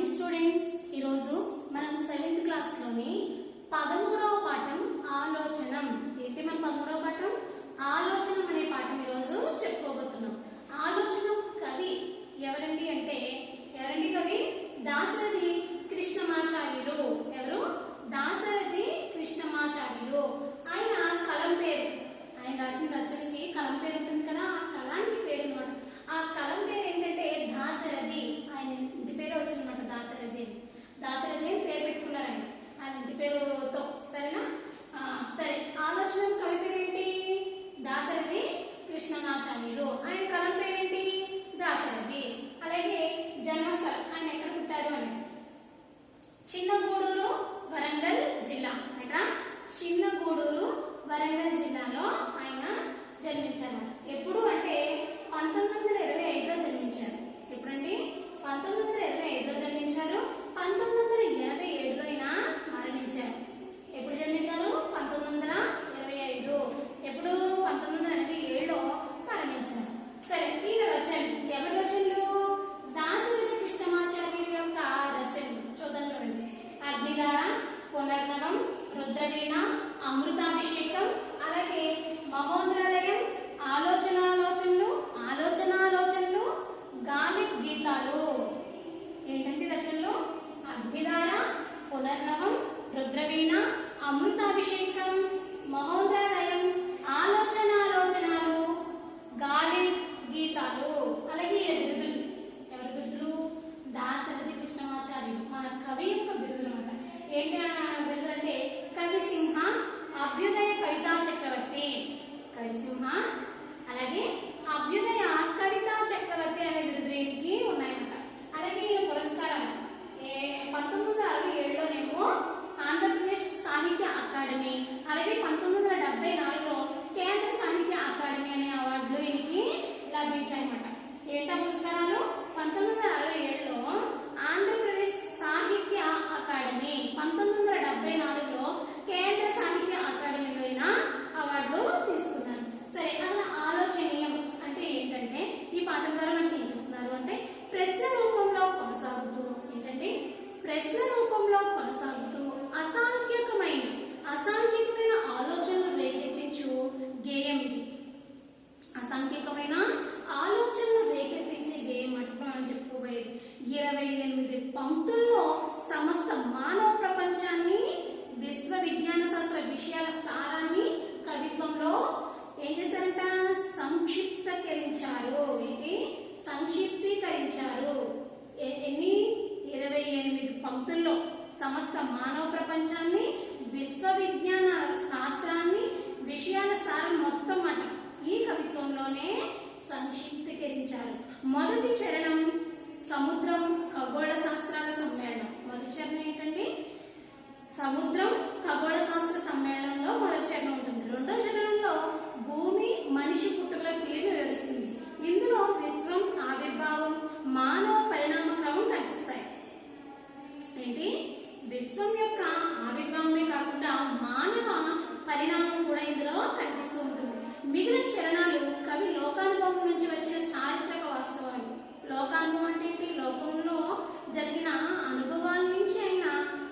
Morning students, ఈరోజు మనం 7th క్లాస్లోని 13వ పాఠం ఆలోచనం. ఏంటి మన 13వ పాఠం? ఆలోచనం అనే పాఠం ఈరోజు చెప్పుకోబోతున్నాం. ఆలోచనం కవి ఎవరండి అంటే కవి దాశరథి కృష్ణమాచార్యులు. ఎవరు? దాశరథి కృష్ణమాచార్యులు. ఆయన కలం పేరు, ఆయన రాసిన రచనకి కలం పేరు ఉంటుంది కదా, ఆ కలానికి పేరు అన్నమాట. ఆ కలం పేరు ఏంటంటే దాశరథి. ఆయన ఇంటి పేరు వచ్చిందన్నమాట, దాశరథి. దాశరథి అని పేరు పెట్టుకున్నారు ఆయన ఇంటి పేరుతో. సరేనా? సరే, ఆలోచన కవి పేరేంటి? దాశరథి కృష్ణమాచార్యులు. ఆయన కలం పేరేంటి? దాశరథి. అలాగే జన్మస్థలం, ఆయన ఎక్కడ పుట్టారు అని చిన్నగూడూరు, వరంగల్ జిల్లా. ఇక్కడ చిన్నగూడూరు, వరంగల్ జిల్లాలో ఆయన జన్మించారు. ఎప్పుడు అంటే 1925లో జన్మించారు. ఎప్పుడండి? 1925లో జన్మించారు. 1927లో ఆయన మరణించారు. ఎప్పుడు జన్మించారు? 1925. ఎప్పుడు? 1927లో మరణించారు. సరే, ఈయన రచనలు ఎవరి రచనలు? దాశరథి కృష్ణమాచార్యుల యొక్క రచనలు చూద్దాం. చూడండి, అగ్నిధార, పునర్నవం, రుద్రవీణ, అమృతాభిషేకం, అలాగే మహోదయం, ఆలోచనాలోచనలు, గాలి గీతాలు. ఏంటంటే రచనలు? అగ్నిధార, పునర్నవం, రుద్రవీణ, అమృతాభిషేకం, మహోదయం, ఆలోచనాలు, గాలి గీతాలు. అలాగే బిరుదులు. ఎవరి బిరుదులు? దాశరథి కృష్ణమాచార్యులు మన కవి యొక్క బిరుదులు అన్నమాట. ఏంటి ఆ బిరుదు అంటే కవిసింహ, అభ్యుదయ కవితా చక్రవర్తి. కవిసింహ అలాగే అభ్యుదయ కవితా చక్రవర్తి అనే బిరుదులకి ఉన్నాయన్నమాట. అలాగే ఈ పురస్కారాలు 1967లోనేమో ఆంధ్రప్రదేశ్ సాహిత్య అకాడమీ, అలాగే 1974లో కేంద్ర సాహిత్య అకాడమీ అనే అవార్డులు ఈయనకి లభించాయన్నమాట. ఏంటా పురస్కారాలు? 1967లో ఆంధ్రప్రదేశ్ సాహిత్య అకాడమీ, 1974లో కేంద్ర సాహిత్య అకాడమీలో అయిన అవార్డులు తీసుకున్నారు. సరే, అసలు ఆలోచనీయం అంటే ఏంటంటే ఈ పాఠం ద్వారా మనకి ఏం చెప్తున్నారు అంటే ప్రశ్న రూపంలో కొనసాగుతూ, ఏంటంటే ప్రశ్న రూపంలో కొనసాగుతూ అసాంఖ్యకమైన ఆలోచనలు రేకెత్తించు గేయం ఇది. అసాంఖ్యకమైన ఆలోచనలు రేకెత్తించే గేయం అంటే మనం చెప్పుకోబోయేది. 28 పంక్తుల్లో సమస్త మానవ ప్రపంచాన్ని, విశ్వ విజ్ఞాన శాస్త్ర విషయాల సారాన్ని కవిత్వంలో ఏం చేశారంట? సంక్షిప్తీకరించారు. ఏంటి? సంక్షిప్తీకరించారు. ఎన్ని? 28 పంక్తుల్లో సమస్త మానవ ప్రపంచాన్ని, విశ్వ విజ్ఞాన శాస్త్రాన్ని, విషయాల సారం మొత్తం మాట ఈ కవిత్వంలోనే సంక్షిప్తీకరించారు. మొదటి చరణం సముద్రం ఖగోళ శాస్త్రాల సమ్మేళనం. మొదటి చరణం ఏంటండి? సముద్రం ఖగోళ శాస్త్ర సమ్మేళనంలో మొదటి చరణం ఉంటుంది. రెండో చరణంలో భూమి, మనిషి పుట్టుకల తీరును వివరిస్తుంది. ఇందులో విశ్వం, ఆవిర్భావం, మానవ పరిణామ క్రమం కనిపిస్తాయి. ఏంటి? విశ్వం యొక్క ఆవిర్భావమే కాకుండా మానవ పరిణామం కూడా ఇందులో కనిపిస్తూ ఉంటుంది. మిగిలిన చరణాలు కవి లోకానుభవం నుంచి వచ్చిన చారిత్రక వాస్తవాలు. లోకానుభవం అంటే ఏంటి? లోకంలో జరిగిన అనుభవాల నుంచి ఆయన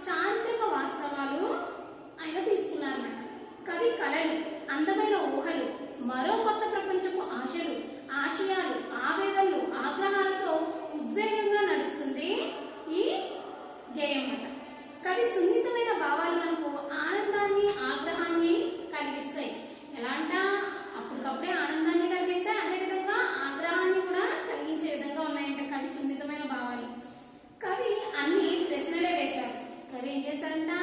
చారిత్రక వాస్తవాలు ఆయన తీసుకున్నారన్నమాట. కవి కళలు, అందమైన ఊహలు, మరో కొత్త ప్రపంచపు ఆశలు, ఆశయాలు, ఆవేదనలు, ఆగ్రహాలతో ఉద్వేగంగా నడుస్తుంది ఈ గేయం అన్నమాట. కవి సున్నితమైన భావాలు మనకు ఆనందాన్ని, ఆగ్రహాన్ని కలిగిస్తాయి. ఎలా అంట? అప్పటికప్పుడే ఆనందాన్ని కలిగిస్తాయి, అదేవిధంగా ఆగ్రహాన్ని కూడా కలిగించే విధంగా ఉన్నాయంట కవి సున్నితమైన భావాలు. కవి అన్ని ప్రశ్నలే వేశారు. కవి ఏం చేశారంట?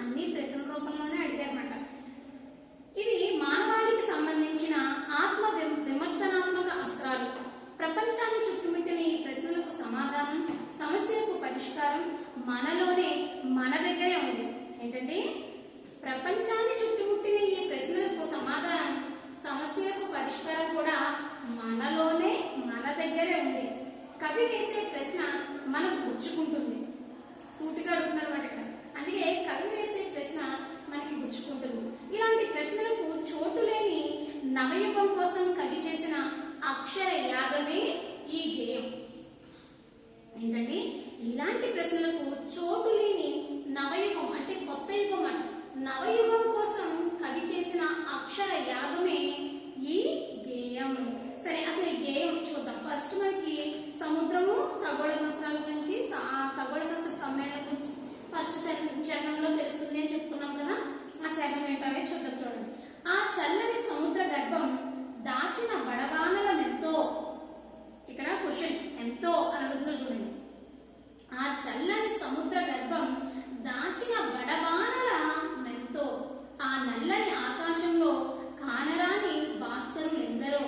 అన్ని ప్రశ్నల రూపంలోనే అడిగారన్నమాట. ఇవి మానవాళికి సంబంధించిన ఆత్మ విమర్శనాత్మక అస్త్రాలు. ప్రపంచాన్ని చుట్టుముట్టిన ఈ ప్రశ్నలకు సమాధానం, సమస్యలకు పరిష్కారం మనలోనే, మన దగ్గరే ఉంది. ఏంటంటే ప్రపంచాన్ని చుట్టుముట్టిన ఈ ప్రశ్నలకు సమాధానం, సమస్యలకు పరిష్కారం కూడా మనలోనే, మన దగ్గరే ఉంది. కవి వేసే ప్రశ్న మనకు గుచ్చుకుంటుంది. సూటిగా అడుగుతున్నారు అన్నమాట ఇక్కడ. అందుకే కవి వేసే ప్రశ్న మనకి గుచ్చుకుంటుంది. ఇలాంటి ప్రశ్నలకు చోటు లేని నవయుగం కోసం కవి చేసిన అక్షర యాగమే ఈ గేయం. ఏంటండి? ఇలాంటి ప్రశ్నలకు చోటు లేని నవయుగం అంటే కొత్త యుగం అంట. నవయుగం కోసం కవి చేసిన అక్షర యాగమే ఈ గేయం. సరే, అసలు ఈ గేయం చూద్దాం. ఫస్ట్ మనకి సముద్రము ఖగోళ శాస్త్రాల గురించి, ఖగోళ శాస్త్ర సమ్మేళనం గురించి ఫస్ట్ చరణంలో తెలుస్తుంది అని చెప్పుకున్నాం కదా. ఆ చరణం ఏంటనేది చూద్దాం. చూడండి. ఆ చల్లని సముద్ర గర్భం దాచిన బడబానల ఎంతో. ఇక్కడ క్వశ్చన్ ఎంతో అని అడుగుతున్నారు చూడండి. ఆ చల్లని సముద్ర గర్భం దాచిన బడబానల మెంతో. ఆ నల్లని ఆకాశంలో కానరాని భాస్కరులు ఎందరో.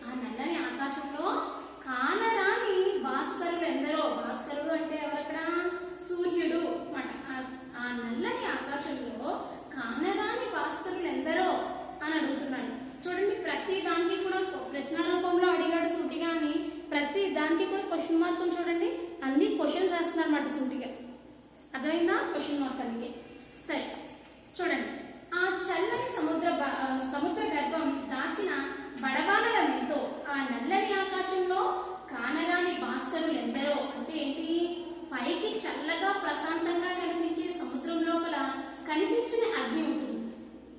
ఆ నల్లని ఆకాశంలో కానరాని భాస్కరులు ఎందరో. భాస్కరుడు అంటే ఎవరక్కడ? సూర్యుడు అన్నమాట. ఆ నల్లని ఆకాశంలో కానరాని భాస్కరులు ఎందరో అని అడుగుతున్నాడు. చూడండి, ప్రతి దానికి కూడా ప్రశ్న రూపంలో అడిగాడు సూటిగా అని. ప్రతి దానికి కూడా క్వశ్చన్ మార్క్ చూడండి. అన్ని క్వశ్చన్స్ వేస్తున్నారు అన్నమాట సూటిగా. అర్థమైందా? క్వశ్చన్ మార్క్ అందుకే. సరే చూడండి. ఆ చల్లని సముద్ర గర్భం దాచిన బడబానల ఎంతో. ఆ నల్లని ఆకాశంలో కానరాని భాస్కరులు ఎందరో అంటే ఏంటి? పైకి చల్లగా ప్రశాంతంగా కనిపించే సముద్రం లోపల కనిపించిన అగ్ని ఉంటుంది.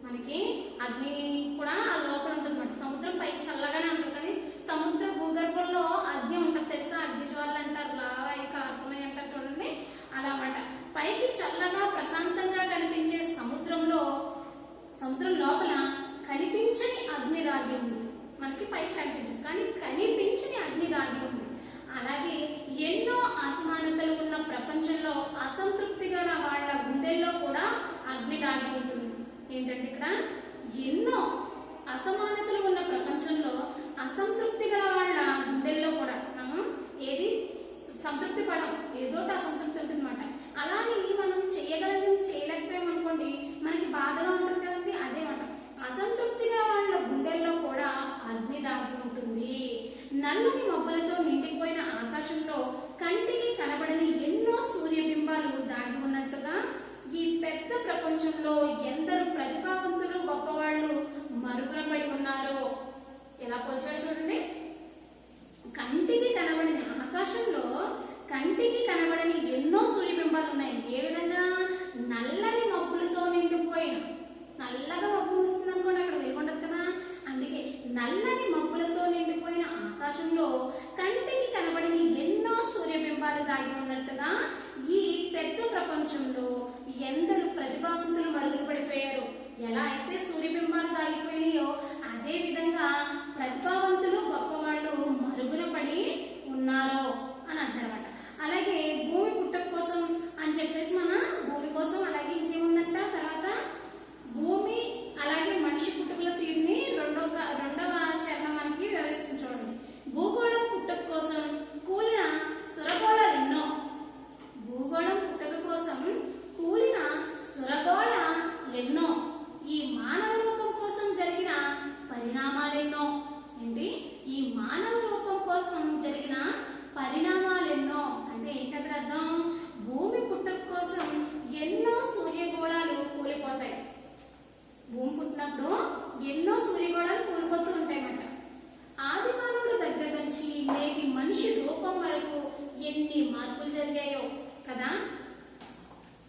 మనకి అగ్ని కూడా ఆ లోపల ఉంటుంది అన్నమాట. సముద్రం పైకి చల్లగానే ఉంటుంది, కానీ సముద్ర భూగర్భంలో అగ్ని ఉంటుంది తెలుసా? అగ్ని జ్వాలలు అంటారు, లావా కారుతున్నాయి అంటారు చూడండి. అలా అన్నమాట. పైకి చల్లగా ప్రశాంతంగా కనిపించే సముద్రం లోపల కనిపించని అగ్ని దాగి ఉంది. మనకి పైకి కనిపించదు, కానీ కనిపించని అగ్ని దాగి ఉంది. అలాగే ఎన్నో అసమానతలు ఉన్న ప్రపంచంలో అసంతృప్తి గల వాళ్ళ గుండెల్లో కూడా అగ్ని దాగి ఉంటుంది. ఏంటంటే ఇక్కడ ఎన్నో అసమానతలు ఉన్న ప్రపంచంలో అసంతృప్తి గల వాళ్ళ గుండెల్లో కూడా మనం ఏది సంతృప్తి పడం, ఏదోటి అసంతృప్తి ఉంటుంది అన్నమాట. అలానే మనం చేయగలిగింది చేయలేకపోయామనుకోండి, మనకి బాధగా ఉంటుంది కదండి. అదే మాట. అసంతృప్తిగా వాళ్ళ గుండెల్లో కూడా అగ్ని దాగి ఉంటుంది. నల్లని మబ్బులతో నిండిపోయిన ఆకాశంలో కంటికి కనబడని ఎన్నో సూర్యబింబాలు దాగి ఉన్నట్టుగా ఈ పెద్ద ప్రపంచంలో ఎందరు ప్రతిభావంతులు గొప్పవాళ్ళు మరుగున పడి ఉన్నారో. ఎలా పోల్చాడు చూడండి. కంటికి కనబడని ఆకాశంలో కంటికి కనబడని ఎన్నో సూర్యబింబాలు ఉన్నాయి. ఏ విధంగా? నల్లని మబ్బులతో నిండిపోయిన. నల్లగా మబ్బు వస్తుంది అనుకోండి, అక్కడ వేయకుండదు కదా. అందుకే నల్లని మబ్బులతో నిండిపోయిన ఆకాశంలో కంటికి కనబడని ఎన్నో సూర్యబింబాలు దాగి ఉన్నట్టుగా ఈ పెద్ద ప్రపంచంలో ఎందరు ప్రతిభావంతులు మరుగున పడిపోయారు. ఎలా అయితే సూర్యబింబాలు దాగిపోయినాయో అదే విధంగా ప్రతిభావంతులు గొప్పవాళ్ళు మరుగున పడి ఉన్నారో అని అంటారన్నమాట. అలాగే భూమి పుట్టక కోసం అని చెప్పేసి మన భూమి కోసం, అలాగే ఇంకేముందంట తర్వాత భూమి అలాగే మనిషి పుట్టుకల తీరుని రెండవ చరణం మనకి వివరిస్తుంది చూడండి. భూగోళం పుట్టక కోసం కూలిన సురగోళాలు ఎన్నో. భూగోళం పుట్టక కోసం కూలిన సురగోళాలెన్నో. ఈ మానవ రూపం కోసం జరిగిన పరిణామాలెన్నో. ఏంటి? ఈ మానవ రూపం కోసం జరిగిన పరిణామాలెన్నో అంటే ఏంటంటే అర్థం? భూమి పుట్టుక కోసం ఎన్నో సూర్యగోళాలు కూలిపోతాయి. భూమి పుట్టినప్పుడు ఎన్నో సూర్యగోళాలు కూలిపోతూ ఉంటాయన్నమాట. ఆది మానవుడి దగ్గర నుంచి నేటి మనిషి రూపం వరకు ఎన్ని మార్పులు జరిగాయో కదా.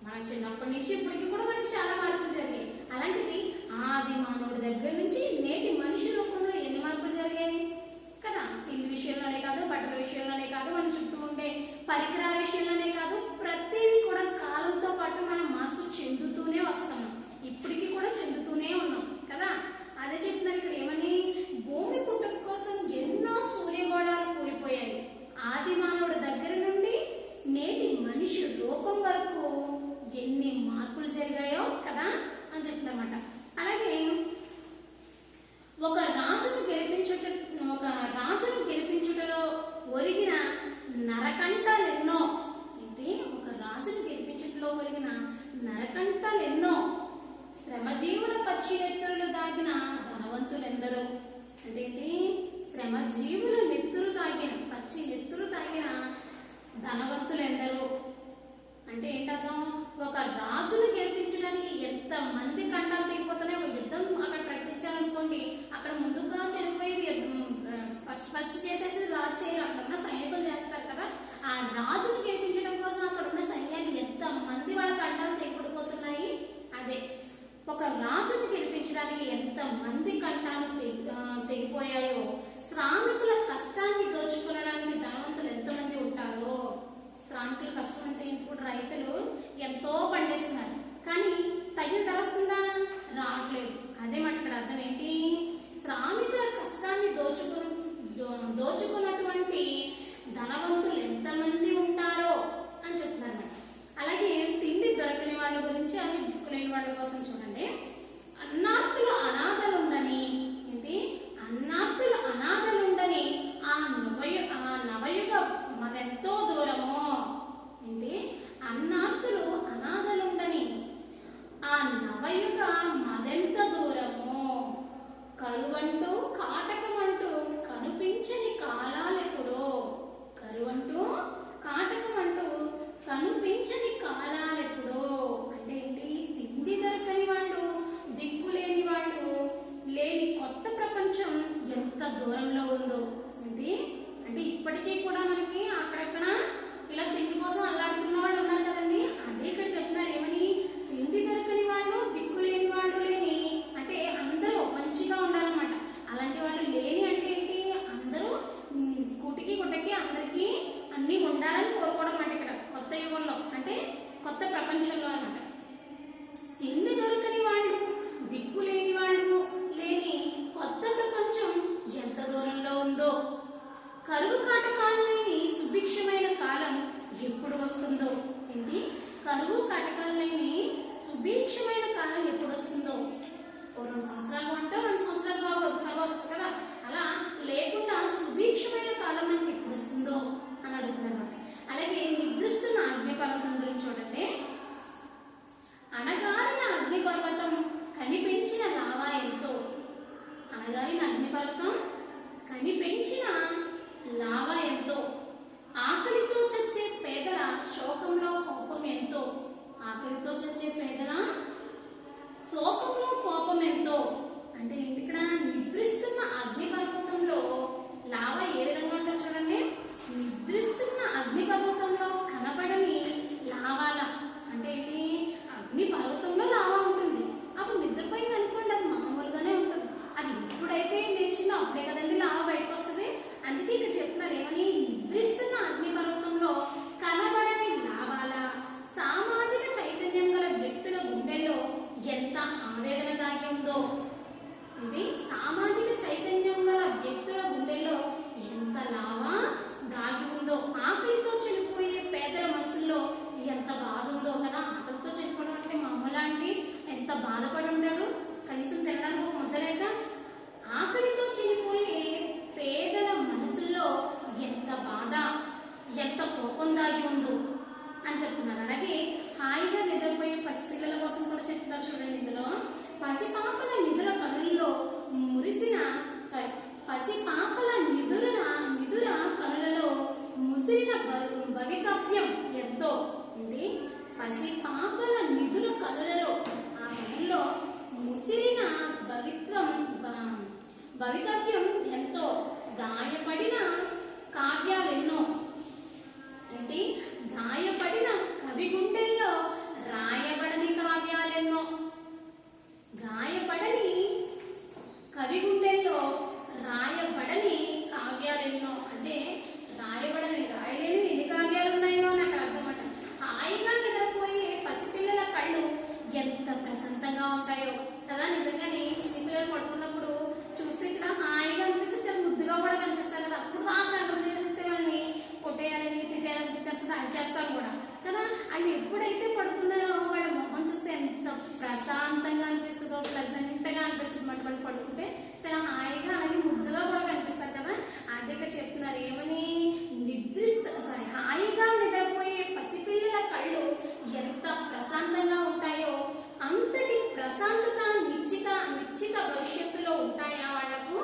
మన చిన్నప్పటి నుంచి ఇప్పటికి కూడా మనకి చాలా మార్పులు జరిగాయి. అలాంటిది ఆది మానవుడి దగ్గర నుంచి నేటి మనిషి రూపంలో ఎన్ని మార్పులు జరిగాయి కదా. తిండి విషయంలోనే కాదు, బట్టల విషయంలోనే కాదు, మన చుట్టూ ఉండే పరికరాల విషయంలోనే కాదు, ప్రతిదీ కూడా కాలంతో పాటు మనం మార్పు చెందుతూనే వస్తున్నాం. ఇప్పటికీ కూడా చెందుతూనే ఉన్నాం కదా. అదే చెప్తున్నారు ఇక్కడ ఏమని? భూమి పుట్టుక కోసం ఎన్నో సూర్యగోళాలు కూలిపోయాయి. ఆది మానవుడి దగ్గర నుండి నేటి మనిషి రూపం వరకు ఎన్ని మార్పులు జరిగాయో కదా అని చెప్తామన్నమాట. అలాగే ఒక రాజును గెలిపించుటలో ఒరిగిన నరకంటలెన్నో. ఏంటి? ఒక రాజును గెలిపించుటలో ఒరిగిన నరకంటలెన్నో. శ్రమజీవుల పచ్చి నెత్తురులు దాగిన ధనవంతులెందరో. అంటే ఏంటి? శ్రమజీవుల నెత్తురు తాగిన, పచ్చి నెత్తురు తాగిన ధనవంతులెందరో. అంటే ఏంటర్థం? ఒక రాజును గెలిపించడానికి ఎంత మంది కంటాలు తెగిపోతున్నాయి. ఒక యుద్ధం అక్కడ ప్రకటించాలనుకోండి, అక్కడ ముందుగా చనిపోయేది ఫస్ట్ చేసేసి రాజు చేయరు, అక్కడ సైనికులు చేస్తారు కదా. ఆ రాజును గెలిపించడం కోసం అక్కడ అంటే కొత్త ప్రపంచంలో అన్నమాట. తిండి దొరకని వాళ్ళు, దిక్కు లేని వాళ్ళు లేని కొత్త ప్రపంచం ఎంత దూరంలో ఉందో, కరువు కాటకాలు లేని సుభిక్షమైన కాలం ఎప్పుడు వస్తుందో. ఏంటి? కరువు కాటకాలు లేని సుభిక్షమైన కాలం ఎప్పుడు వస్తుందో. ఓ 2 సంవత్సరాలు అంటే 2 సంవత్సరాలు బాగోదు, కరువు వస్తుంది కదా, అలా లేకుండా సుభిక్షమైన కాలం మనకి ఎప్పుడు వస్తుందో అని అడుగుతున్నారు అన్నమాట. అలాగే నిద్రిస్తున్న అగ్నిపర్వతం గురించి చూడండి. అణగారిన అగ్నిపర్వతం కనిపెంచిన లావా ఎంతో. అణగారిన అగ్నిపర్వతం కనిపెంచిన లావా ఎంతో. ఆకలితో చచ్చే పేదల శోకంలో కోపం ఎంతో. ఆకలితో చచ్చే పేదల శోకంలో కోపం ఎంతో. అంటే ఇక్కడ నిద్రిస్తున్న అగ్నిపర్వతంలో లావా ఏ విధంగా ఉంటుందో చూడండి. నిద్రిస్తున్న అగ్నిపర్వతంలో కనపడని లావాల అంటే ఏంటి? అగ్ని పర్వతంలో లావా ఉంటుంది. అప్పుడు నిద్రపోయింది అనుకోండి, అది మామూలుగానే ఉంటుంది. అది ఎప్పుడైతే లేచిందో అప్పుడే కదండి లావా బయటకు వస్తుంది. అందుకే ఇక్కడ చెప్తున్నారు ఏమని? నిద్రిస్తున్న అగ్ని పర్వతంలో కనబడని లావాల సామాజిక చైతన్యం గల వ్యక్తుల గుండెల్లో ఎంత ఆవేదన దాగి ఉందో. ఇది సామాజిక చైతన్యం గల వ్యక్తుల గుండెల్లో ఎంత లావా దాగి ఉందో. ఆకలితో చనిపోయే పేదల మనసుల్లో ఎంత బాధ ఉందో కదా. ఆకలితో చనిపోవడం అంటే మామూలు అండి, ఎంత బాధపడి ఉంటాడు, కనీసం తినడానికి ఒక ముద్ద లేక. ఆకలితో చనిపోయే పేదల మనసుల్లో ఎంత బాధ, ఎంత కోపం దాగి ఉందో అని చెప్తున్నారు. అలాగే హాయిగా నిద్రపోయే పసిపిల్లల కోసం కూడా చెప్తున్నారు చూడండి. ఇందులో పసిపాపల నిధుల కనులలో మురిసిన పసిపాపల నిధుర కనులలో ముసిరిన భవితవ్యం ఎంతో. ఇది పసిపాపల నిధుల కనులలో, ఆ కనుల్లో ముసిరిన భవితవ్యం ఎంతో. గాయపడిన కావ్యాలెన్నో. ఏంటి? గాయపడిన కవి గుండెల్లో రాయబడని కావ్యాలెన్నో. గాయపడని కవి గుండెల్లో రాయబడని కావ్యాలెన్నో. అంటే రాయలేని ఎన్ని కావ్యాలు ఉన్నాయో అని అక్కడ అర్థమాట. హాయిగా నిద్రపోయే పసిపిల్లల కళ్ళు ఎంత ప్రశాంతంగా ఉంటాయో కదా. నిజంగానే చిన్నపిల్లలు పడుకున్నప్పుడు చూస్తే చాలా హాయిగా అనిపిస్తుంది, చాలా ముద్దుగా కూడా కనిపిస్తారు కదా. అప్పుడు బాగా చేస్తే వాళ్ళని కొట్టేయాలని తిట్టేయాలని చేస్తుంది, అది చేస్తాను కూడా కదా. వాళ్ళు ఎప్పుడైతే పడుకున్నారో వాళ్ళ మొహం చూస్తే ఎంత ప్రశాంతంగా అనిపిస్తుందో, ప్లెజెంట్గా అనిపిస్తుంది అన్నమాట. వాళ్ళు పడుకుంటే చాలా హాయిగా అలాగే ముద్దుగా కూడా కనిపిస్తారు కదా. అదే ఇక్కడ చెప్తున్నారు ఏమని? హాయిగా నిద్రపోయే పసిపిల్లల కళ్ళు ఎంత ప్రశాంతంగా ఉంటాయో అంతటి ప్రశాంతత నిశ్చిత భవిష్యత్తులో ఉంటాయా వాళ్లకు.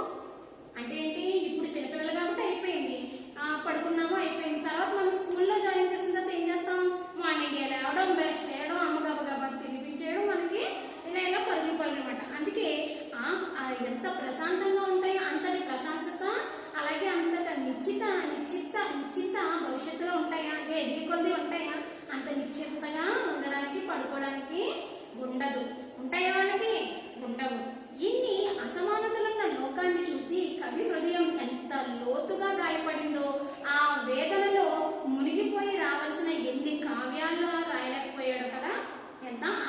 అంటే ఏంటి? ఇప్పుడు చిన్నపిల్లలు కాబట్టి అయిపోయింది, పడుకున్నాము అయిపోయింది. తర్వాత మనం స్కూల్లో జాయిన్ చేసిన తర్వాత ఏం చేస్తాం? మార్నింగ్ లేవడం, బ్రష్ చేయడం, అమ్మ గబగబా తినిపించేయడం, మనకి ఇలా పరుగులు అనమాట. అందుకే ఎంత ప్రశాంతంగా ఉంటాయో అంతటి ప్రశాంతత, అలాగే అంతట నిశ్చిత భవిష్యత్తులో ఉంటాయా అంటే ఎదిగి కొద్ది ఉంటాయా? అంత నిశ్చితగా ఉండడానికి పడుకోవడానికి ఉండదు. ఉంటాయా వాళ్ళకి? ఉండవు. ఇన్ని అసమానతలున్న లోకాన్ని చూసి కవి హృదయం ఎంత లోతుగా గాయపడిందో. ఆ వేదనలో మునిగిపోయి రావాల్సిన ఎన్ని కావ్యాలు రాయలేకపోయాడు కదా.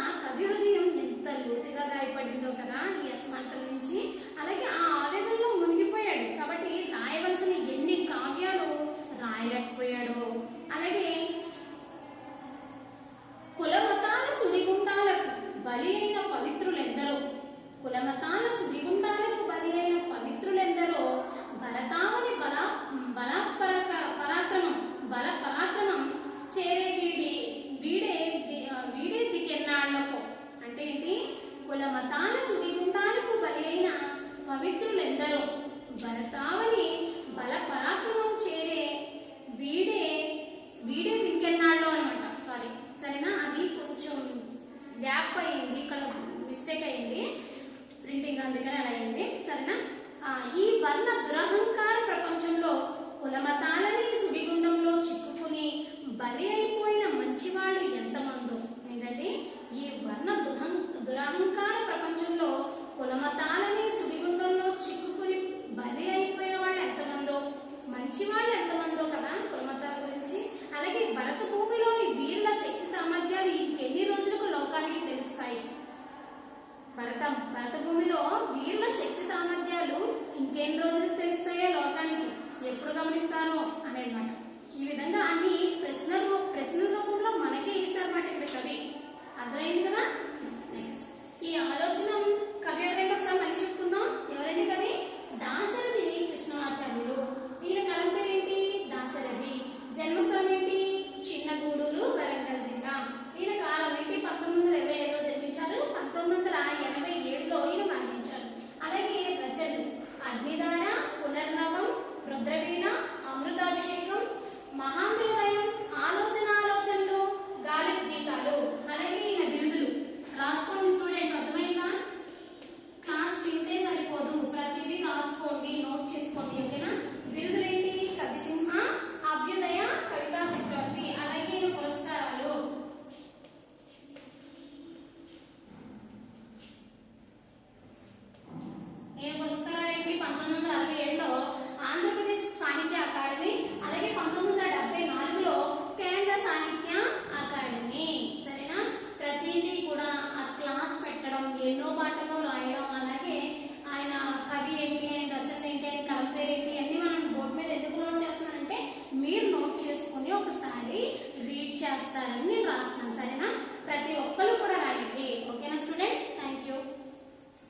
ఆ కవి హృదయం ఎంత లోతుగా గాయపడిందో కదా ఈ అసమానతల నుంచి. అలాగే ఆ ఆవేదనలో మునిగిపోయాడు కాబట్టి రాయవలసిన ఎన్ని కావ్యాలు రాయలేకపోయాడు. అలాగే కులమతాల సుడిగుండాలకు బలి అయిన పవిత్రులెందరో. కులమతాల సుడిగుండాలకు బలి అయిన పవిత్రులెందరో. భరతావని బల పరాక్రమం చేరే వీడే దికెన్నాళ్లకు. అంటే ఏంటి? కులమతాల సుడిగుండాలకు బలి అయిన పవిత్రులెందరో. భరతావని బల పరాక్రమం చేరే వీడే దిక్కెన్నాళ్ళు అనమాట. సరేనా? అది కొంచెం గ్యాప్ అయింది, ఇక్కడ మిస్టేక్ అయింది ప్రింటింగ్, అందుకని అలా అయింది. సరేనా? ఈ వర్ణ దురహంకార ప్రపంచంలో కులమతాలని సుడిగుండంలో చిక్కుకుని బలి అయిపోయిన మంచివాళ్ళు ఎంతమందో. ఏంటంటే ఈ వర్ణ దురహంకార ప్రపంచంలో కులమతాలని సుడిగుండంలో చిక్కుకుని బలి అయిపోయే వాళ్ళు భరతభూమిలో వీరుల శక్తి సామర్థ్యాలు ఇంకెన్ని రోజులకు తెలుస్తాయో లోకానికి, ఎప్పుడు గమనిస్తారో అనేది మాట. ఈ విధంగా అన్ని ప్రశ్న రూపంలో మనకే ఇస్తారన్నమాట ఇక్కడ కవి. అర్థమైంది కదా. నెక్స్ట్ ఈ ఆలోచన కవి ఎవరంటే ఒకసారి మళ్ళీ చెప్పుకుందాం. ఎవరండి కవి? దాశరథి కృష్ణమాచార్యులు. ఈయన కాలం పేరేంటి? దాశరథి. జన్మస్థలం ఏంటి? చిన్నగూడూరు, వరంగల్ జిల్లా. ఈయన కాలం ఏంటి? 1925లో జన్మించారు. 1987లో ఈయన మరణించారు. అలాగే రచనలు అగ్నిధార, పునర్నవం, రుద్రవీణ, అమృతాభిషేకం, మహాంధ్రోదయం, ఆలోచనలు, గాలి గీతాలు. అలాగే ఈయన బిరుదులు రాసుకోండి స్టూడెంట్స్. అర్థమైందా? క్లాస్ వింటే సరిపోదు, ప్రతిదీ రాసుకోండి, నోట్ చేసుకోండి. ఓకేనా? బిరుదులేంటి? కవిసింహ, అభ్యుదయ, కవితా చక్రవర్తి. అలాగే ఈయన పురస్కారాలు ఏంటి? 1967లో ఆంధ్రప్రదేశ్ సాహిత్య అకాడమీ, అలాగే 1974లో కేంద్ర సాహిత్య అకాడమీ. సరేనా? ప్రతిదీ కూడా ఆ క్లాస్ పెట్టడం, ఎన్నో పాటలు రాయడం, అలాగే ఆయన కవి ఏంటి, ఆయన రచన ఏంటి, ఆయన కలం పేరు ఏంటి అన్ని మనం బోర్డు మీద ఎందుకు నోట్ చేస్తున్నానంటే మీరు నోట్ చేసుకుని ఒకసారి రీడ్ చేస్తారని